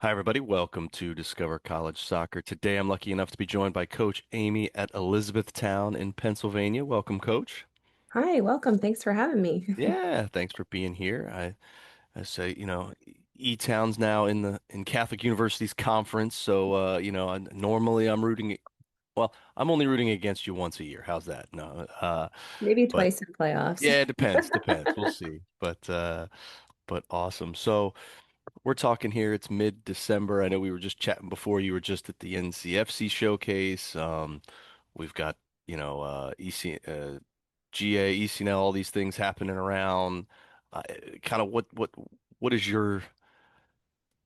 Hi, everybody. Welcome to Discover College Soccer. Today, I'm lucky enough to be joined by Coach Amy at Elizabethtown in Pennsylvania. Welcome, Coach. Hi, welcome. Thanks for having me. Yeah, thanks for being here. I say, E-Town's now in the in Catholic University's conference, so normally I'm only rooting against you once a year. How's that? No, Maybe but twice in playoffs. yeah, it depends. We'll see. But awesome. So. We're talking here. It's mid-December. I know we were just chatting before. You were just at the NCFC showcase. We've got, EC, GA, ECNL, all these things happening around. Uh, kind of what is your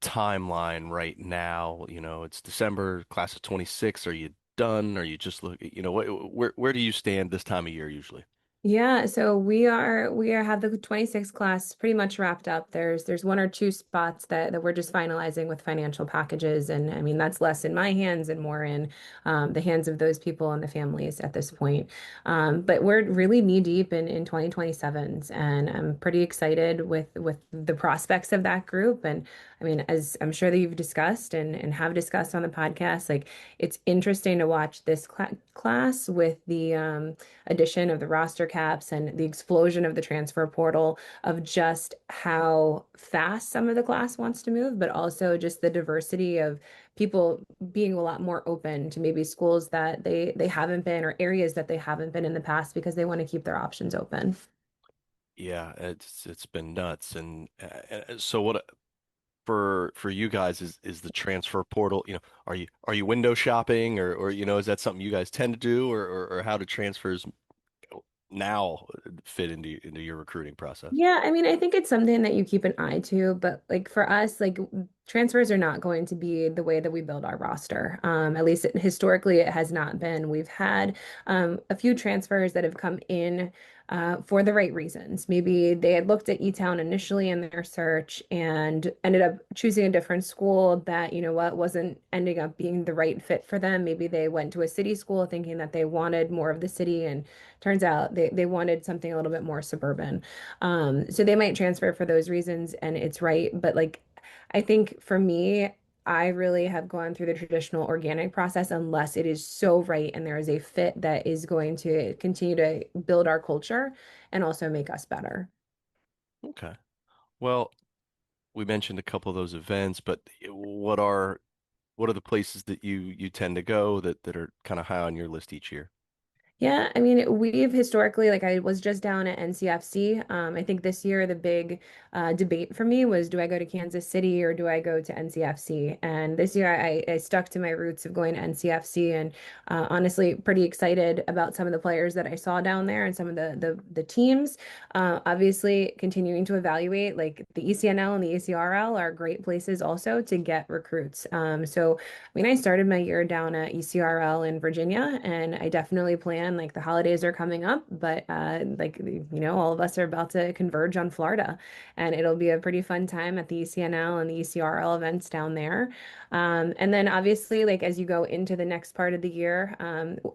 timeline right now? It's December, class of 26. Are you done? Are you just where do you stand this time of year usually? Yeah, so we are have the 26 class pretty much wrapped up. There's one or two spots that we're just finalizing with financial packages, and I mean that's less in my hands and more in the hands of those people and the families at this point. But we're really knee deep in 2027s, and I'm pretty excited with the prospects of that group. And I mean, as I'm sure that you've discussed and have discussed on the podcast, like it's interesting to watch this class with the addition of the roster caps and the explosion of the transfer portal of just how fast some of the class wants to move, but also just the diversity of people being a lot more open to maybe schools that they haven't been or areas that they haven't been in the past because they want to keep their options open. Yeah, it's been nuts. And so what for you guys is the transfer portal, are you window shopping or is that something you guys tend to do or how do transfers now fit into your recruiting process? Yeah, I mean, I think it's something that you keep an eye to, but like for us, like transfers are not going to be the way that we build our roster. At least historically, it has not been. We've had a few transfers that have come in for the right reasons. Maybe they had looked at E-Town initially in their search and ended up choosing a different school that, you know what, wasn't ending up being the right fit for them. Maybe they went to a city school thinking that they wanted more of the city, and turns out they wanted something a little bit more suburban. So they might transfer for those reasons, and it's right. But like, I think for me, I really have gone through the traditional organic process unless it is so right and there is a fit that is going to continue to build our culture and also make us better. Okay. Well, we mentioned a couple of those events, but what are the places that you tend to go that are kind of high on your list each year? Yeah, I mean, we've historically, like I was just down at NCFC. I think this year the big debate for me was do I go to Kansas City or do I go to NCFC? And this year I stuck to my roots of going to NCFC and honestly pretty excited about some of the players that I saw down there and some of the teams. Obviously, continuing to evaluate like the ECNL and the ACRL are great places also to get recruits. So I mean, I started my year down at ECRL in Virginia, and I definitely plan like the holidays are coming up, but all of us are about to converge on Florida, and it'll be a pretty fun time at the ECNL and the ECRL events down there. And then obviously, like as you go into the next part of the year,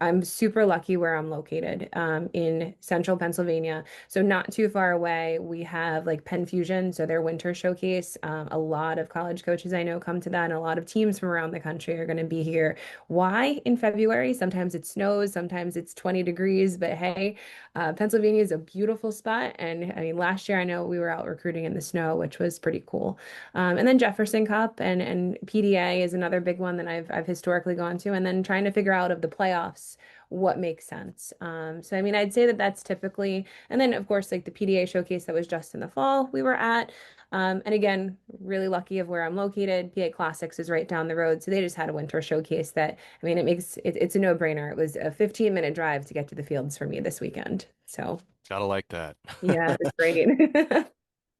I'm super lucky where I'm located in central Pennsylvania. So not too far away, we have like Penn Fusion, so their winter showcase. A lot of college coaches I know come to that, and a lot of teams from around the country are going to be here. Why in February? Sometimes it snows, sometimes it's 20 degrees, but hey, Pennsylvania is a beautiful spot. And I mean, last year I know we were out recruiting in the snow, which was pretty cool. And then Jefferson Cup and PDA is another big one that I've historically gone to, and then trying to figure out of the playoffs what makes sense. So I mean, I'd say that that's typically, and then of course like the PDA showcase that was just in the fall we were at. And again, really lucky of where I'm located. PA Classics is right down the road, so they just had a winter showcase that I mean, it's a no-brainer. It was a 15-minute drive to get to the fields for me this weekend. So Gotta like that. yeah, it was great.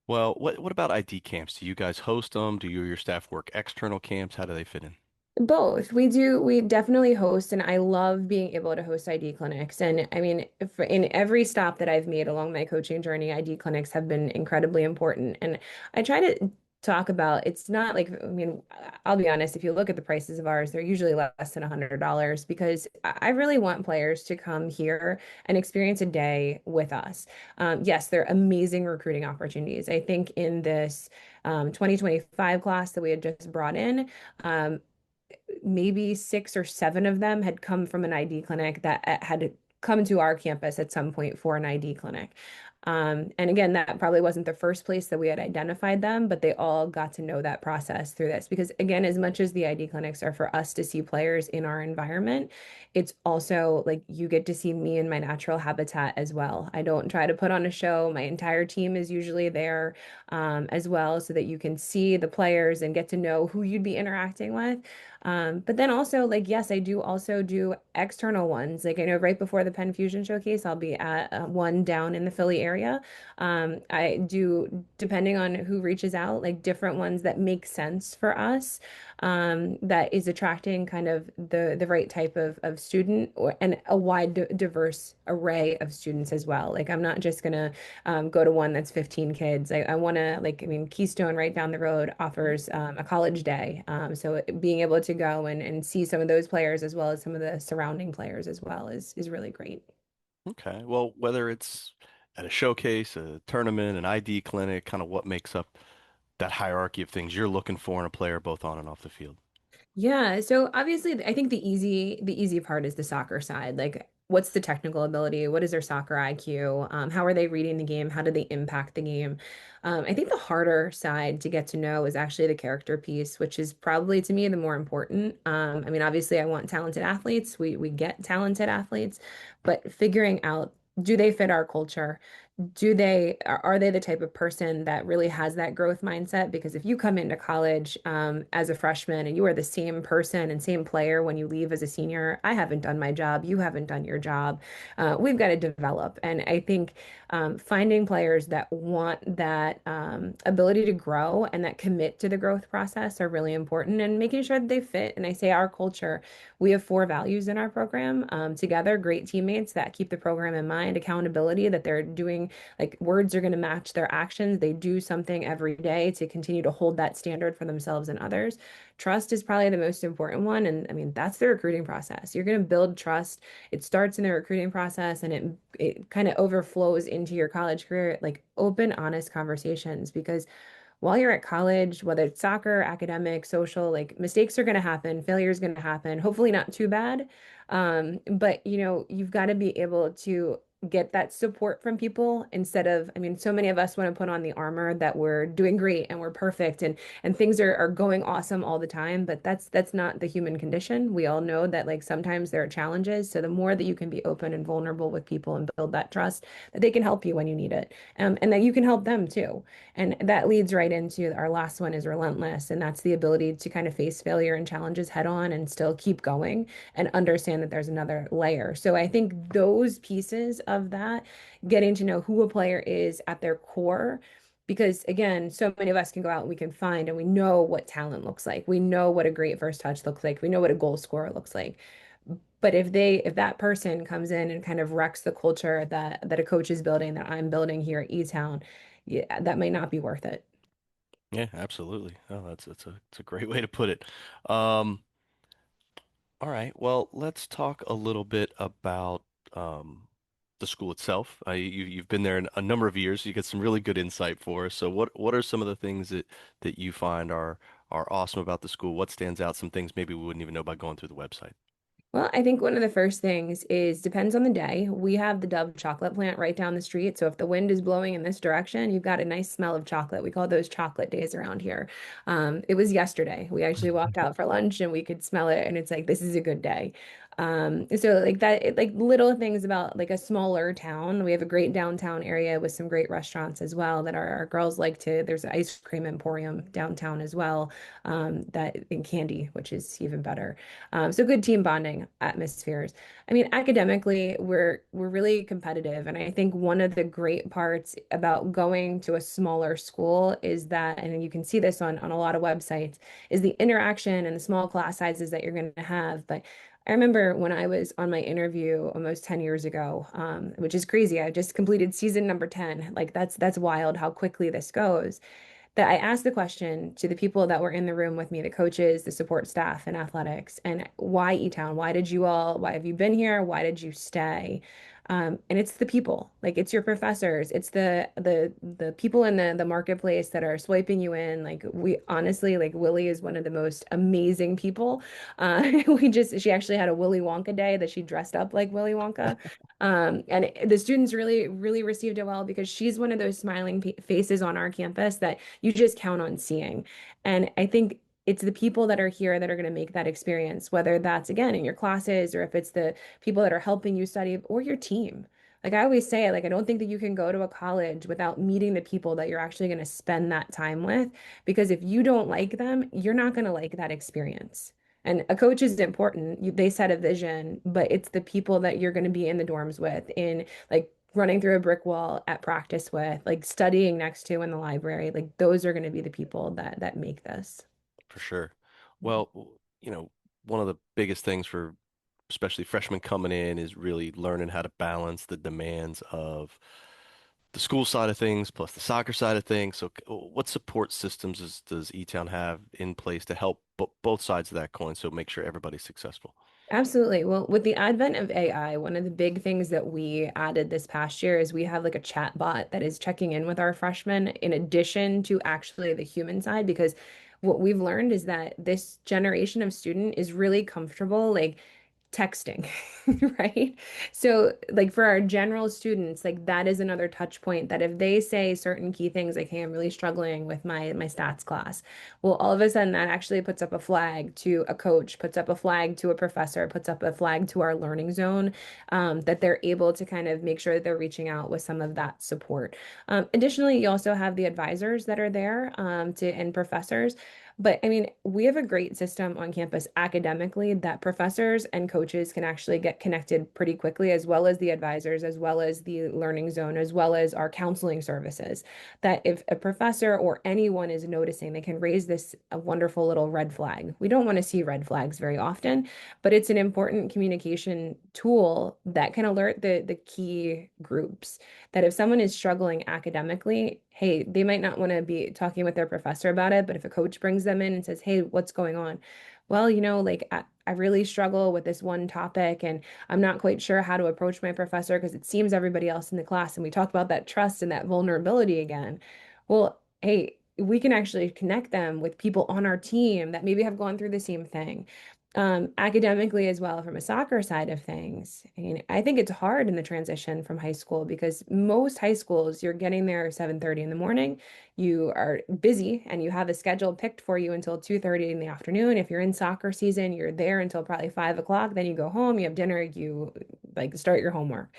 Well, what about ID camps? Do you guys host them? Do you or your staff work external camps? How do they fit in? Both. We do. We definitely host, and I love being able to host ID clinics. And I mean, if, in every stop that I've made along my coaching journey, ID clinics have been incredibly important. And I try to talk about, it's not like, I mean, I'll be honest, if you look at the prices of ours, they're usually less than $100 because I really want players to come here and experience a day with us. Yes, they're amazing recruiting opportunities. I think in this 2025 class that we had just brought in, um, maybe six or seven of them had come from an ID clinic that had come to our campus at some point for an ID clinic. And again, that probably wasn't the first place that we had identified them, but they all got to know that process through this. Because again, as much as the ID clinics are for us to see players in our environment, it's also like you get to see me in my natural habitat as well. I don't try to put on a show. My entire team is usually there as well, so that you can see the players and get to know who you'd be interacting with. But then also, like, yes, I do also do external ones. Like, I know right before the Penn Fusion Showcase, I'll be at one down in the Philly area. I do, depending on who reaches out, like different ones that make sense for us, that is attracting kind of the right type of student and a wide, diverse array of students as well. Like, I'm not just gonna go to one that's 15 kids. I want to, like, I mean, Keystone right down the road offers a college day. So being able to go and see some of those players as well as some of the surrounding players as well is really great. Okay. Well, whether it's at a showcase, a tournament, an ID clinic, kind of what makes up that hierarchy of things you're looking for in a player both on and off the field. Yeah, so obviously I think the easy part is the soccer side. Like what's the technical ability? What is their soccer IQ? How are they reading the game? How do they impact the game? I think the harder side to get to know is actually the character piece, which is probably to me the more important. I mean, obviously I want talented athletes. We get talented athletes, but figuring out, do they fit our culture? Are they the type of person that really has that growth mindset? Because if you come into college as a freshman and you are the same person and same player when you leave as a senior, I haven't done my job, you haven't done your job. We've got to develop. And I think finding players that want that ability to grow and that commit to the growth process are really important, and making sure that they fit. And I say our culture, we have four values in our program, together, great teammates that keep the program in mind, accountability, that they're doing, like, words are going to match their actions. They do something every day to continue to hold that standard for themselves and others. Trust is probably the most important one. And I mean, that's the recruiting process. You're going to build trust. It starts in the recruiting process and it kind of overflows into your college career, like open, honest conversations. Because while you're at college, whether it's soccer, academic, social, like mistakes are going to happen, failure is going to happen, hopefully not too bad. But you've got to be able to get that support from people instead of, I mean, so many of us want to put on the armor that we're doing great and we're perfect and things are going awesome all the time, but that's not the human condition. We all know that, like, sometimes there are challenges. So the more that you can be open and vulnerable with people and build that trust that they can help you when you need it, and that you can help them too. And that leads right into our last one, is relentless. And that's the ability to kind of face failure and challenges head on and still keep going and understand that there's another layer. So I think those pieces of that, getting to know who a player is at their core, because again, so many of us can go out and we can find and we know what talent looks like. We know what a great first touch looks like. We know what a goal scorer looks like. But if that person comes in and kind of wrecks the culture that a coach is building, that I'm building here at E-Town, yeah, that might not be worth it. Yeah, absolutely. Oh, that's a great way to put it. Um, all right. Well, let's talk a little bit about um, the school itself. You've been there a number of years. You get some really good insight for us. So, what are some of the things that you find are awesome about the school? What stands out? Some things maybe we wouldn't even know by going through the website. Well, I think one of the first things is, depends on the day. We have the Dove chocolate plant right down the street. So if the wind is blowing in this direction, you've got a nice smell of chocolate. We call those chocolate days around here. It was yesterday. We actually walked out for lunch and we could smell it, and it's like, this is a good day. So like that, like little things about like a smaller town. We have a great downtown area with some great restaurants as well that our girls like to. There's an ice cream emporium downtown as well, that in candy, which is even better. So good team bonding atmospheres. I mean, academically, we're really competitive, and I think one of the great parts about going to a smaller school is that, and you can see this on a lot of websites, is the interaction and the small class sizes that you're going to have. But I remember when I was on my interview almost 10 years ago, which is crazy. I just completed season number 10. Like that's wild how quickly this goes. that I asked the question to the people that were in the room with me, the coaches, the support staff, and athletics, and why E-Town? Why have you been here? Why did you stay? And it's the people, like it's your professors, it's the people in the marketplace that are swiping you in. Like we honestly, like Willie is one of the most amazing people. She actually had a Willy Wonka day that she dressed up like Willy Wonka. And the students really, really received it well because she's one of those smiling faces on our campus that you just count on seeing. And I think it's the people that are here that are going to make that experience, whether that's again in your classes or if it's the people that are helping you study or your team. Like I always say, like I don't think that you can go to a college without meeting the people that you're actually going to spend that time with, because if you don't like them, you're not going to like that experience. And a coach is important. They set a vision, but it's the people that you're going to be in the dorms with, in like running through a brick wall at practice with, like studying next to in the library. Like those are going to be the people that make this. For sure. Well, one of the biggest things for especially freshmen coming in is really learning how to balance the demands of the school side of things plus the soccer side of things. So, what support systems does E-Town have in place to help both sides of that coin, so make sure everybody's successful? Absolutely. Well, with the advent of AI, one of the big things that we added this past year is we have like a chat bot that is checking in with our freshmen in addition to actually the human side, because what we've learned is that this generation of student is really comfortable like texting, right? So, like for our general students, like that is another touch point that if they say certain key things like, "Hey, I'm really struggling with my stats class," well, all of a sudden that actually puts up a flag to a coach, puts up a flag to a professor, puts up a flag to our learning zone, that they're able to kind of make sure that they're reaching out with some of that support. Additionally, you also have the advisors that are there, and professors. But I mean, we have a great system on campus academically that professors and coaches can actually get connected pretty quickly, as well as the advisors, as well as the learning zone, as well as our counseling services. That if a professor or anyone is noticing, they can raise this a wonderful little red flag. We don't want to see red flags very often, but it's an important communication tool that can alert the key groups that if someone is struggling academically, hey, they might not want to be talking with their professor about it, but if a coach brings them in and says, hey, what's going on? Well, like I really struggle with this one topic and I'm not quite sure how to approach my professor because it seems everybody else in the class, and we talk about that trust and that vulnerability again. Well, hey, we can actually connect them with people on our team that maybe have gone through the same thing. Academically as well, from a soccer side of things. I think it's hard in the transition from high school because most high schools, you're getting there at 7:30 in the morning. You are busy and you have a schedule picked for you until 2:30 in the afternoon. If you're in soccer season, you're there until probably 5 o'clock. Then you go home, you have dinner, you like start your homework.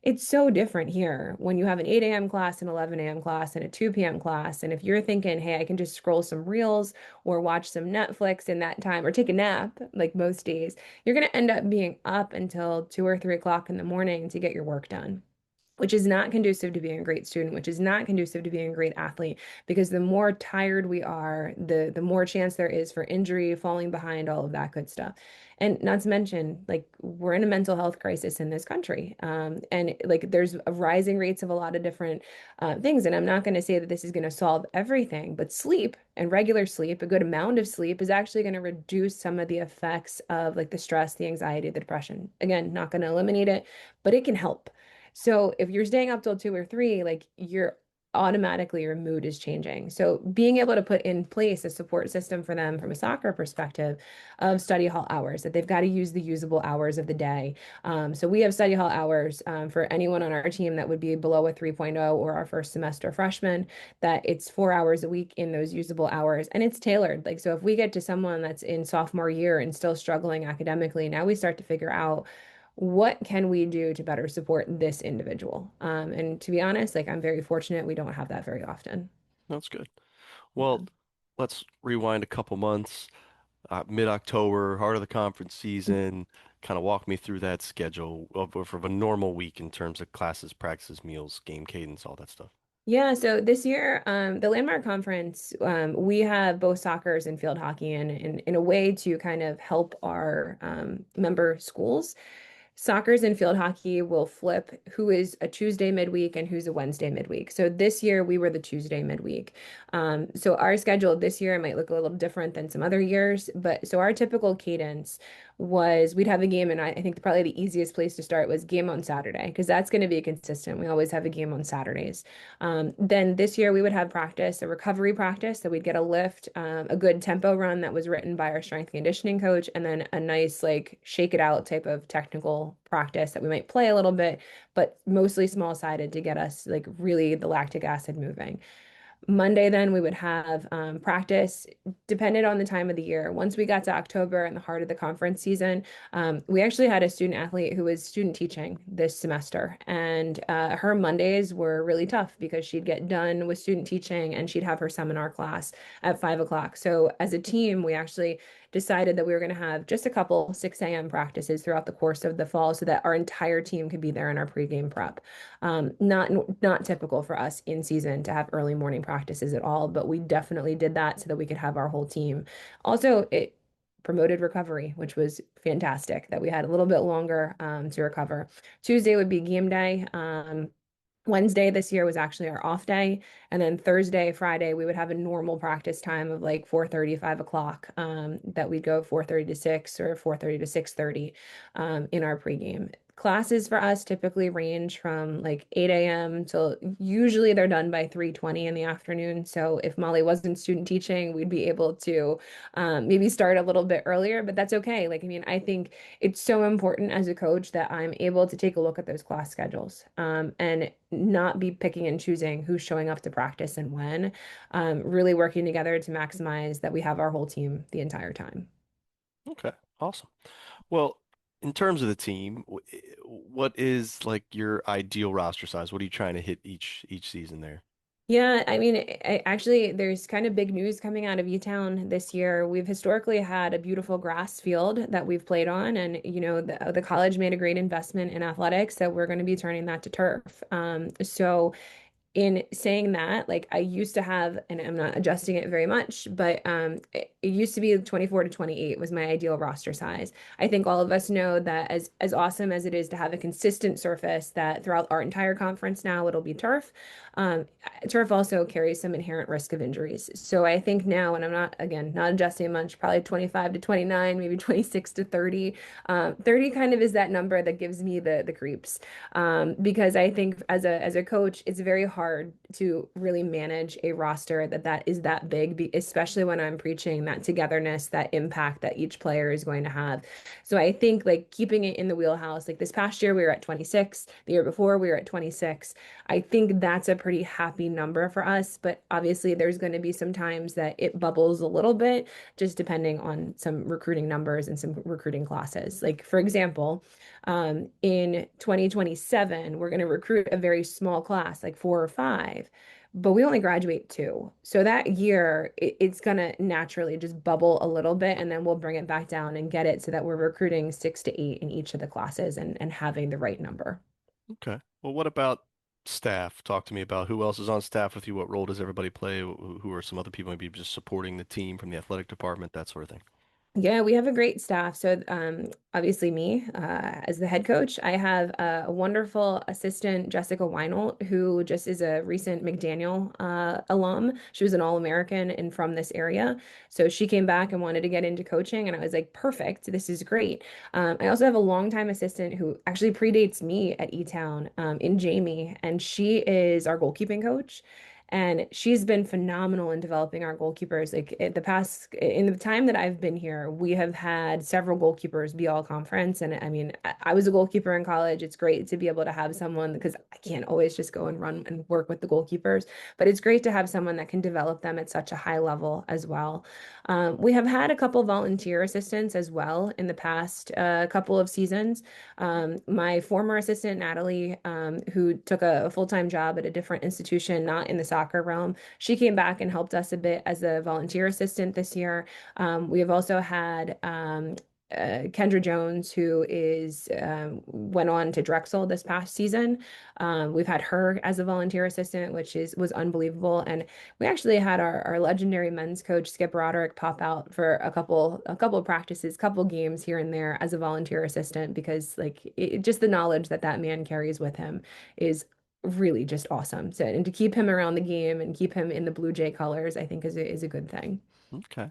It's so different here when you have an 8 a.m. class, an 11 a.m. class, and a 2 p.m. class. And if you're thinking, hey, I can just scroll some reels or watch some Netflix in that time or take a nap, like most days, you're going to end up being up until 2 or 3 o'clock in the morning to get your work done, which is not conducive to being a great student, which is not conducive to being a great athlete, because the more tired we are, the more chance there is for injury, falling behind, all of that good stuff. And not to mention, like we're in a mental health crisis in this country, and like there's a rising rates of a lot of different things. And I'm not going to say that this is going to solve everything, but sleep and regular sleep, a good amount of sleep, is actually going to reduce some of the effects of like the stress, the anxiety, the depression. Again, not going to eliminate it, but it can help. So if you're staying up till 2 or 3, like you're automatically your mood is changing. So being able to put in place a support system for them from a soccer perspective of study hall hours, that they've got to use the usable hours of the day. So we have study hall hours for anyone on our team that would be below a 3.0 or our first semester freshman, that it's 4 hours a week in those usable hours. And it's tailored. Like, so if we get to someone that's in sophomore year and still struggling academically, now we start to figure out what can we do to better support this individual? And to be honest, like I'm very fortunate we don't have that very often. That's good. Yeah. Well, let's rewind a couple months. Mid-October, heart of the conference season. Kind of walk me through that schedule of a normal week in terms of classes, practices, meals, game cadence, all that stuff. Yeah, so this year, the Landmark Conference, we have both soccers and field hockey in a way to kind of help our member schools. Soccer's and field hockey will flip who is a Tuesday midweek and who's a Wednesday midweek. So this year we were the Tuesday midweek. So our schedule this year might look a little different than some other years, but so our typical cadence was we'd have a game, and I think probably the easiest place to start was game on Saturday because that's going to be consistent. We always have a game on Saturdays. Then this year we would have practice, a recovery practice, so we'd get a lift, a good tempo run that was written by our strength and conditioning coach, and then a nice like shake it out type of technical practice that we might play a little bit, but mostly small sided to get us like really the lactic acid moving. Monday, then we would have practice depended on the time of the year. Once we got to October and the heart of the conference season, we actually had a student athlete who was student teaching this semester. And her Mondays were really tough because she'd get done with student teaching and she'd have her seminar class at 5 o'clock. So as a team, we actually decided that we were going to have just a couple 6 a.m. practices throughout the course of the fall so that our entire team could be there in our pregame prep. Not typical for us in season to have early morning practices at all, but we definitely did that so that we could have our whole team. Also, it promoted recovery, which was fantastic that we had a little bit longer to recover. Tuesday would be game day. Wednesday this year was actually our off day. And then Thursday, Friday, we would have a normal practice time of like 4:30, 5 o'clock, that we'd go 4:30 to 6 or 4:30 to 6:30 in our pregame. Classes for us typically range from like 8 a.m. till usually they're done by 3:20 in the afternoon. So if Molly wasn't student teaching, we'd be able to maybe start a little bit earlier, but that's okay. Like, I mean, I think it's so important as a coach that I'm able to take a look at those class schedules and not be picking and choosing who's showing up to practice and when, really working together to maximize that we have our whole team the entire time. Okay, awesome. Well, in terms of the team, what is like your ideal roster size? What are you trying to hit each season there? Yeah, I mean, actually, there's kind of big news coming out of U-Town this year. We've historically had a beautiful grass field that we've played on, and the college made a great investment in athletics, so we're going to be turning that to turf. So in saying that, like I used to have, and I'm not adjusting it very much, but it used to be 24 to 28 was my ideal roster size. I think all of us know that as awesome as it is to have a consistent surface that throughout our entire conference now it'll be turf. Um, Turf also carries some inherent risk of injuries. So I think now, and I'm not again not adjusting much, probably 25 to 29, maybe 26 to 30. 30 kind of is that number that gives me the creeps because I think as a coach, it's very hard to really manage a roster that is that big, especially when I'm preaching that togetherness, that impact that each player is going to have. So I think like keeping it in the wheelhouse, like this past year we were at 26, the year before we were at 26. I think that's a pretty happy number for us, but obviously there's going to be some times that it bubbles a little bit, just depending on some recruiting numbers and some recruiting classes. Like for example, in 2027, we're going to recruit a very small class, like 4 or 5, but we only graduate 2. So that year, it's going to naturally just bubble a little bit, and then we'll bring it back down and get it so that we're recruiting 6 to 8 in each of the classes and having the right number. Okay. Well, what about staff? Talk to me about who else is on staff with you. What role does everybody play? Who are some other people maybe just supporting the team from the athletic department, that sort of thing? Yeah, we have a great staff. So, obviously, me as the head coach, I have a wonderful assistant, Jessica Weinolt, who just is a recent McDaniel alum. She was an All-American and from this area. So, she came back and wanted to get into coaching. And I was like, perfect. This is great. I also have a longtime assistant who actually predates me at E-Town in Jamie, and she is our goalkeeping coach. And she's been phenomenal in developing our goalkeepers. Like in the time that I've been here, we have had several goalkeepers be all conference. And I mean, I was a goalkeeper in college. It's great to be able to have someone because I can't always just go and run and work with the goalkeepers, but it's great to have someone that can develop them at such a high level as well. We have had a couple volunteer assistants as well in the past couple of seasons. My former assistant, Natalie, who took a full-time job at a different institution, not in the soccer realm, she came back and helped us a bit as a volunteer assistant this year. We have also had Kendra Jones, who is went on to Drexel this past season. We've had her as a volunteer assistant, which is was unbelievable. And we actually had our legendary men's coach Skip Roderick pop out for a couple of practices, couple games here and there as a volunteer assistant because just the knowledge that that man carries with him is really just awesome. So and to keep him around the game and keep him in the Blue Jay colors, I think is a good thing. Okay.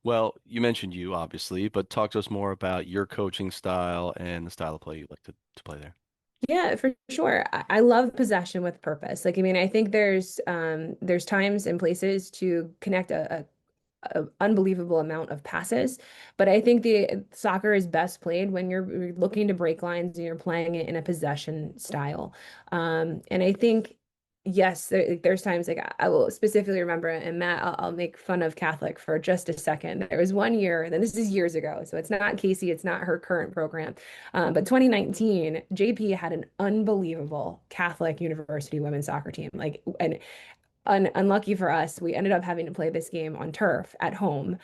Well, you mentioned you obviously, but talk to us more about your coaching style and the style of play you like to play there. Yeah, for sure. I love possession with purpose. Like, I mean, I think there's times and places to connect a unbelievable amount of passes, but I think the soccer is best played when you're looking to break lines and you're playing it in a possession style. And I think yes, there's times like I will specifically remember, and Matt, I'll make fun of Catholic for just a second. There was one year, and this is years ago, so it's not Casey, it's not her current program. But 2019, JP had an unbelievable Catholic University women's soccer team. Like, and unlucky for us, we ended up having to play this game on turf at home,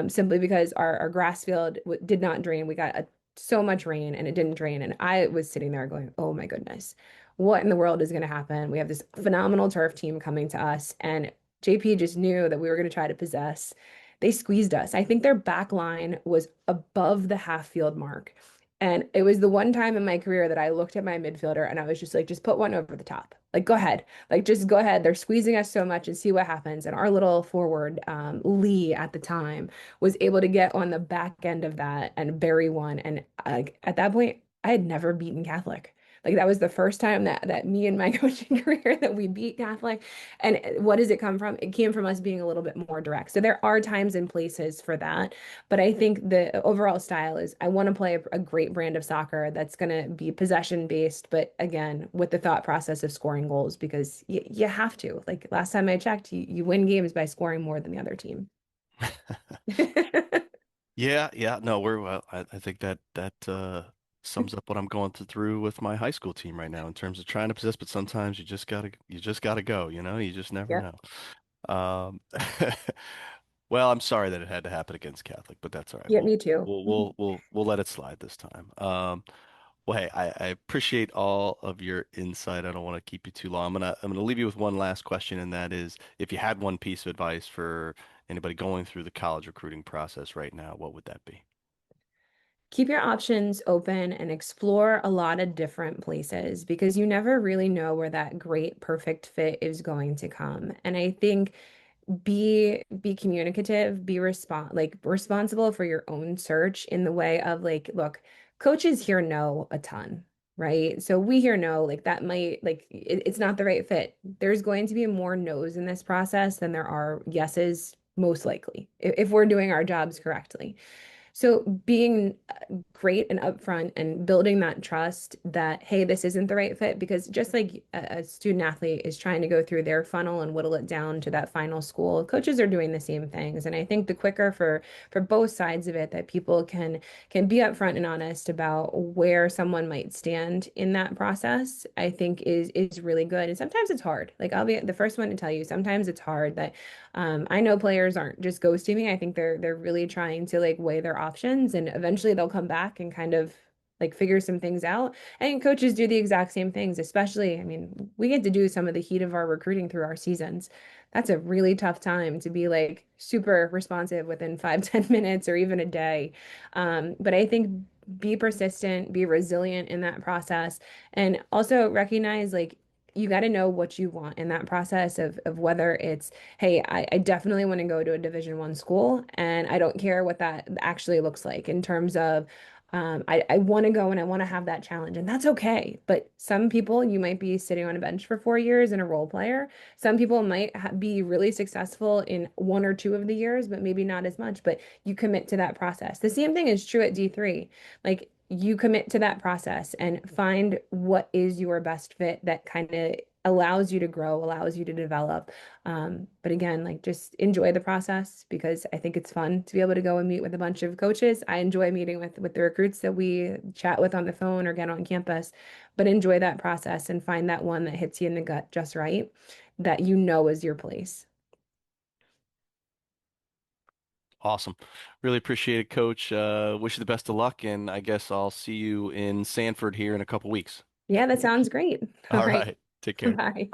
simply because our grass field did not drain. We got so much rain and it didn't drain. And I was sitting there going, oh my goodness, what in the world is going to happen? We have this phenomenal turf team coming to us, and JP just knew that we were going to try to possess. They squeezed us. I think their back line was above the half field mark. And it was the one time in my career that I looked at my midfielder and I was just like, just put one over the top. Like, go ahead. Like, just go ahead. They're squeezing us so much and see what happens. And our little forward, Lee at the time, was able to get on the back end of that and bury one. And at that point, I had never beaten Catholic. Like that was the first time that me and my coaching career that we beat Catholic. And what does it come from? It came from us being a little bit more direct. So there are times and places for that. But I think the overall style is I want to play a great brand of soccer that's going to be possession based, but again, with the thought process of scoring goals because you have to. Like last time I checked, you win games by scoring more than the other team. Yeah, yeah, no, we're well, I think that sums up what I'm going through with my high school team right now in terms of trying to possess, but sometimes you just gotta go, you just never Yep. know. Um, well, I'm sorry that it had to happen against Catholic, but that's all right. Yeah, We'll me too. we'll we'll we'll we'll let it slide this time. Well, hey, I appreciate all of your insight. I don't want to keep you too long. I'm gonna leave you with one last question, and that is, if you had one piece of advice for anybody going through the college recruiting process right now, what would that be? Keep your options open and explore a lot of different places because you never really know where that great perfect fit is going to come. And I think be communicative, be responsible for your own search in the way of like, look, coaches here know a ton, right? So we here know like that might it's not the right fit. There's going to be more no's in this process than there are yeses, most likely, if we're doing our jobs correctly. So being great and upfront and building that trust that, hey, this isn't the right fit, because just like a student athlete is trying to go through their funnel and whittle it down to that final school, coaches are doing the same things. And I think the quicker for both sides of it that people can be upfront and honest about where someone might stand in that process, I think is really good. And sometimes it's hard. Like I'll be the first one to tell you, sometimes it's hard that I know players aren't just ghosting me. I think they're really trying to like weigh their options and eventually they'll come back and kind of like figure some things out. And coaches do the exact same things, especially, I mean, we get to do some of the heat of our recruiting through our seasons. That's a really tough time to be like super responsive within 5, 10 minutes or even a day. But I think be persistent, be resilient in that process, and also recognize like you got to know what you want in that process of whether it's, hey, I definitely want to go to a Division 1 school, and I don't care what that actually looks like in terms of I want to go and I want to have that challenge, and that's okay. But some people, you might be sitting on a bench for 4 years and a role player. Some people might be really successful in 1 or 2 of the years, but maybe not as much. But you commit to that process. The same thing is true at D3. Like you commit to that process and find what is your best fit that kind of allows you to grow, allows you to develop. But again, like just enjoy the process because I think it's fun to be able to go and meet with a bunch of coaches. I enjoy meeting with the recruits that we chat with on the phone or get on campus, but enjoy that process and find that one that hits you in the gut just right, that you know is your place. Awesome. Really appreciate it, Coach. Wish you the best of luck, and I guess I'll see you in Sanford here in a couple weeks. Yeah, that sounds great. All All right. right. Take care. Bye.